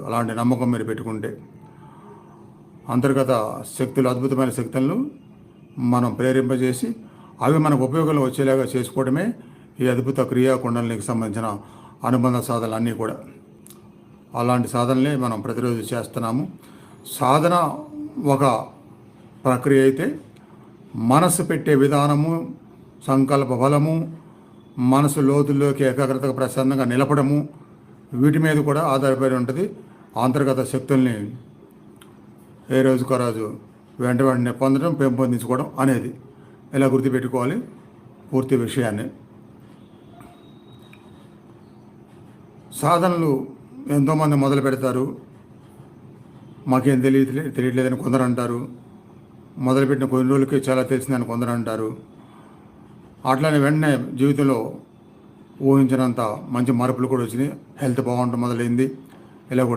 అలాంటి నమ్మకం మీరు పెట్టుకుంటే అంతర్గత శక్తులు, అద్భుతమైన శక్తులను మనం ప్రేరేంపజేసి అవి మనకు ఉపయోగంలో వచ్చేలాగా చేసుకోవడమే ఈ అద్భుత క్రియాకుండలికి సంబంధించిన అనుబంధ సాధనలు అన్నీ కూడా. అలాంటి సాధనలే మనం ప్రతిరోజు చేస్తున్నాము. సాధన ఒక ప్రక్రియ అయితే మనసు పెట్టే విధానము, సంకల్ప బలము, మనసు లోతుల్లోకి ఏకాగ్రతగా ప్రశాంతంగా నిలపడము, వీటి మీద కూడా ఆధారపడి ఉంటుంది. అంతర్గత శక్తుల్ని ఏ రోజుకో రోజు వెంటనే పొందడం, పెంపొందించుకోవడం అనేది ఇలా గుర్తుపెట్టుకోవాలి పూర్తి విషయాన్ని. సాధనలు ఎంతోమంది మొదలు పెడతారు, మాకేం తెలియట్లేదని కొందరు అంటారు. మొదలుపెట్టిన కొన్ని రోజులకి చాలా తెలిసిందని కొందరు అంటారు. అట్లానే వెంటనే జీవితంలో ఊహించినంత మంచి మార్పులు కూడా వచ్చినాయి. హెల్త్ బాగుండటం మొదలైంది. ఇలా కూడా